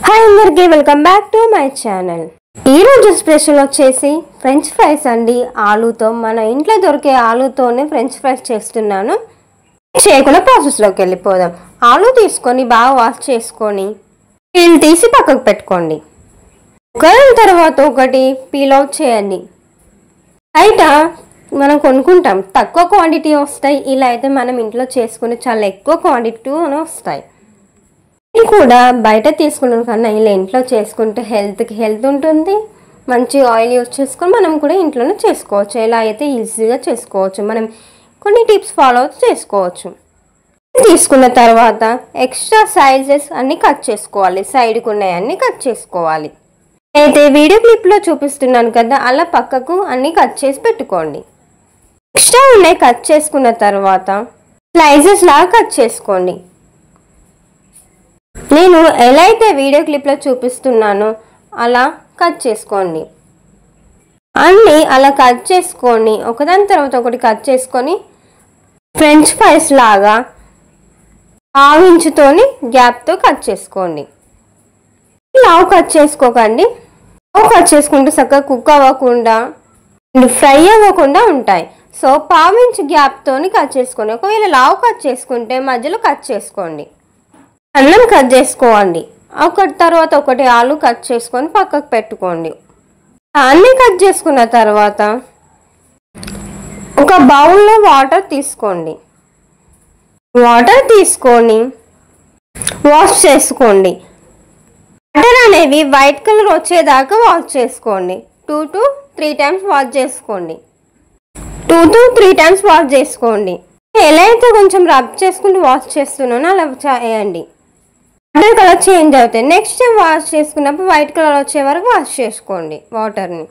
Hi అందరికీ welcome back to my channel. ఈరోజు special వచ్చేసి ఫ్రెంచ్ ఫ్రైస్ అండి. ఆలూతో మన ఇంట్లో దొరికే ఆలూతోనే ఫ్రెంచ్ ఫ్రైస్ చేస్తున్నాను. చేయకుండా ప్రాసెస్లోకి వెళ్ళిపోదాం. ఆలూ తీసుకొని బాగా వాష్ చేసుకొని పీల్ తీసి పక్కకు పెట్టుకోండి. తర్వాత ఒకటి పీల్ అవుట్ చేయండి. బయట మనం కొనుక్కుంటాం, తక్కువ క్వాంటిటీ వస్తాయి. ఇలా అయితే మనం ఇంట్లో చేసుకుని చాలా ఎక్కువ క్వాంటిటీనే వస్తాయి. ఇది కూడా బయట తీసుకున్న కన్నా ఇలా ఇంట్లో చేసుకుంటే హెల్త్కి హెల్త్ ఉంటుంది. మంచి ఆయిల్ యూజ్ చేసుకొని మనం కూడా ఇంట్లోనే చేసుకోవచ్చు. ఇలా అయితే ఈజీగా చేసుకోవచ్చు. మనం కొన్ని టిప్స్ ఫాలో అవుతూ చేసుకోవచ్చు. తీసుకున్న తర్వాత ఎక్స్ట్రా సైజెస్ అన్నీ కట్ చేసుకోవాలి. సైడ్కి ఉన్నాయన్నీ కట్ చేసుకోవాలి. అయితే వీడియో క్లిప్లో చూపిస్తున్నాను కదా, అలా పక్కకు అన్నీ కట్ చేసి పెట్టుకోండి. ఎక్స్ట్రా ఉన్నాయి కట్ చేసుకున్న తర్వాత స్లైసెస్ లాగా కట్ చేసుకోండి. నేను ఎలా అయితే వీడియో క్లిప్లో చూపిస్తున్నానో అలా కట్ చేసుకోండి. అన్నీ అలా కట్ చేసుకొని ఒకదాని తర్వాత ఒకటి కట్ చేసుకొని ఫ్రెంచ్ ఫ్రైస్ లాగా 1/2 ఇంచుతోని గ్యాప్తో కట్ చేసుకోండి. లావు కట్ చేసుకోకండి. లావు కట్ చేసుకుంటే చక్కగా కుక్ అవ్వకుండా ఫ్రై అవ్వకుండా ఉంటాయి. సో 1/2 ఇంచు గ్యాప్తోని కట్ చేసుకోండి. ఒకవేళ లావు కట్ చేసుకుంటే మధ్యలో కట్ చేసుకోండి. అన్నం కట్ చేసుకోండి. ఒకటి తర్వాత ఒకటి ఆలు కట్ చేసుకొని పక్కకు పెట్టుకోండి. అన్నీ కట్ చేసుకున్న తర్వాత ఒక బౌల్లో వాటర్ తీసుకోండి. వాటర్ తీసుకొని వాష్ చేసుకోండి. వాటర్ అనేవి వైట్ కలర్ వచ్చేదాకా వాష్ చేసుకోండి. 2 to 3 times వాష్ చేసుకోండి. 2 to 3 times వాష్ చేసుకోండి. ఎలా అయితే కొంచెం రబ్ చేసుకుంటూ వాష్ చేస్తున్నానో అలా చేయండి. వాటర్ కలర్ చేంజ్ అవుతాయి. నెక్స్ట్ టైం వాష్ చేసుకున్నప్పుడు వైట్ కలర్ వచ్చే వరకు వాష్ చేసుకోండి వాటర్ని.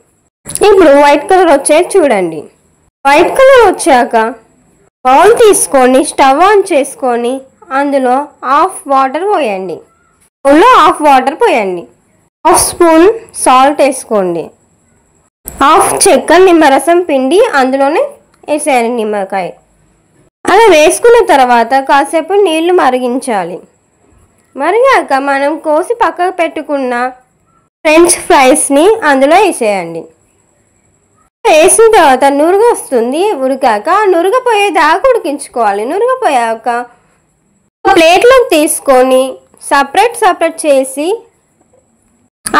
ఇప్పుడు వైట్ కలర్ వచ్చేది చూడండి. వైట్ కలర్ వచ్చాక బౌల్ తీసుకొని స్టవ్ ఆన్ చేసుకొని అందులో హాఫ్ వాటర్ పోయండి. బౌల్లో హాఫ్ వాటర్ పోయండి. 1/2 స్పూన్ సాల్ట్ వేసుకోండి. 1/2 చెక్క నిమ్మరసం పిండి అందులోనే వేసేయాలి, నిమ్మకాయ. అలా వేసుకున్న తర్వాత కాసేపు నీళ్లు మరిగించాలి. మరిగాక మనం కోసి పక్కకు పెట్టుకున్న ఫ్రెంచ్ ఫ్రైస్ని అందులో వేసేయండి. వేసిన తర్వాత నురుగు వస్తుంది. ఉడికాక నురుగ పోయేదాకా ఉడికించుకోవాలి. నురుగ పోయాక ప్లేట్లోకి తీసుకొని సపరేట్ చేసి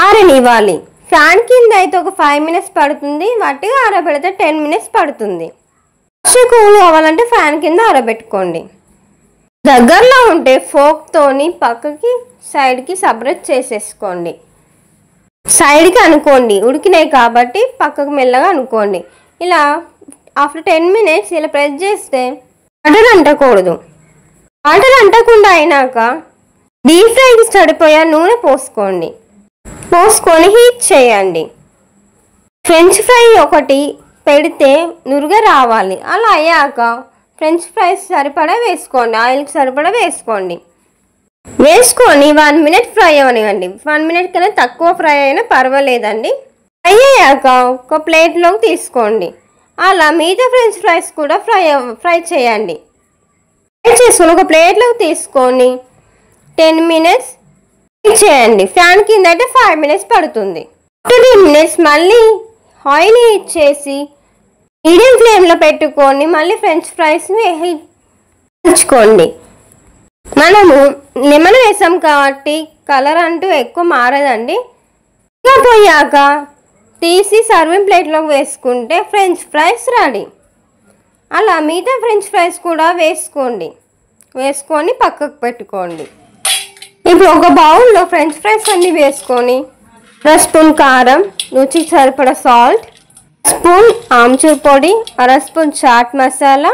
ఆరనివ్వాలి. ఫ్యాన్ కింద అయితే ఒక 5 minutes పడుతుంది. వట్టిగా ఆరబెడితే 10 minutes పడుతుంది. కూల్ కావాలంటే ఫ్యాన్ కింద ఆరబెట్టుకోండి. దగ్గరలో ఉంటే ఫోక్తోని పక్కకి సైడ్కి సపరేట్ చేసేసుకోండి. సైడ్కి అనుకోండి, ఉడికినాయి కాబట్టి పక్కకు మెల్లగా అనుకోండి. ఇలా ఆఫ్టర్ 10 minutes ఇలా ప్రెస్ చేస్తే వాటర్ అంటకూడదు. వాటర్ అంటకుండా అయినాక డీప్ ఫ్రైకి సరిపోయే నూనె పోసుకోండి. పోసుకొని హీట్ చేయండి. ఫ్రెంచ్ ఫ్రై ఒకటి పెడితే నురుగా రావాలి. అలా అయ్యాక ఫ్రెంచ్ ఫ్రైస్ సరిపడా వేసుకోండి. ఆయిల్కి సరిపడా వేసుకోండి. వేసుకొని 1 minute ఫ్రై అవ్వనివ్వండి. 1 minute కన్నా తక్కువ ఫ్రై అయినా పర్వాలేదండి. ఫ్రై అయ్యాక ఒక ప్లేట్లోకి తీసుకోండి. అలా మిగతా ఫ్రెంచ్ ఫ్రైస్ కూడా ఫ్రై చేయండి. ఫ్రై చేసుకొని ఒక ప్లేట్లోకి తీసుకొని 10 minutes చేయండి. ఫ్యాన్ కింద అయితే 5 minutes పడుతుంది. 2 minutes మళ్ళీ ఆయిల్ హీట్ చేసి మీడియం ఫ్లేమ్లో పెట్టుకొని మళ్ళీ ఫ్రెంచ్ ఫ్రైస్ని ఉంచుకోండి. మనము లెమన్ వేసాం కాబట్టి కలర్ అంటూ ఎక్కువ మారదండి. ఇంకా పోయాక తీసి సర్వింగ్ ప్లేట్లోకి వేసుకుంటే ఫ్రెంచ్ ఫ్రైస్ రెడీ. అలా మిగతా ఫ్రెంచ్ ఫ్రైస్ కూడా వేసుకొని పక్కకు పెట్టుకోండి. ఇప్పుడు ఒక బౌల్లో ఫ్రెంచ్ ఫ్రైస్ అన్నీ వేసుకొని 1 స్పూన్ కారం, రుచికి సరిపడా సాల్ట్, 1 స్పూన్ ఆమ్చూర్ పొడి, 1/2 స్పూన్ చాట్ మసాలా,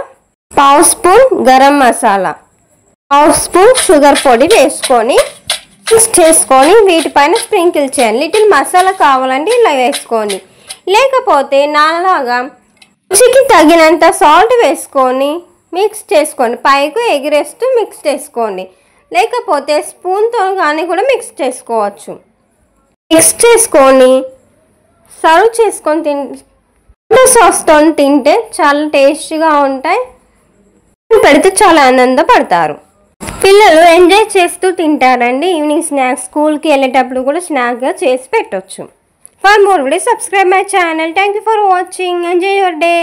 1/2 స్పూన్ గరం మసాలా, 1/2 స్పూన్ షుగర్ పొడి వేసుకొని మిక్స్ చేసుకొని వీటిపైన స్ప్రింకిల్ చేయండి. లిటిల్ మసాలా కావాలంటే ఇలా వేసుకోండి. లేకపోతే నాలాగా రుచికి తగినంత సాల్ట్ వేసుకొని మిక్స్ చేసుకోండి. పైకి ఎగిరేస్తూ మిక్స్ చేసుకోండి. లేకపోతే స్పూన్తో కానీ కూడా మిక్స్ చేసుకోవచ్చు. మిక్స్ చేసుకొని సర్వ్ చేసుకొని టొమాటో సాస్తో తింటే చాలా టేస్టీగా ఉంటాయి. పెడితే చాలా ఆనందపడతారు. పిల్లలు ఎంజాయ్ చేస్తూ తింటారండి. ఈవినింగ్ స్నాక్స్ స్కూల్కి వెళ్ళేటప్పుడు కూడా స్నాక్గా చేసి పెట్టవచ్చు. For more videos subscribe my channel. Thank you for watching. Enjoy your day.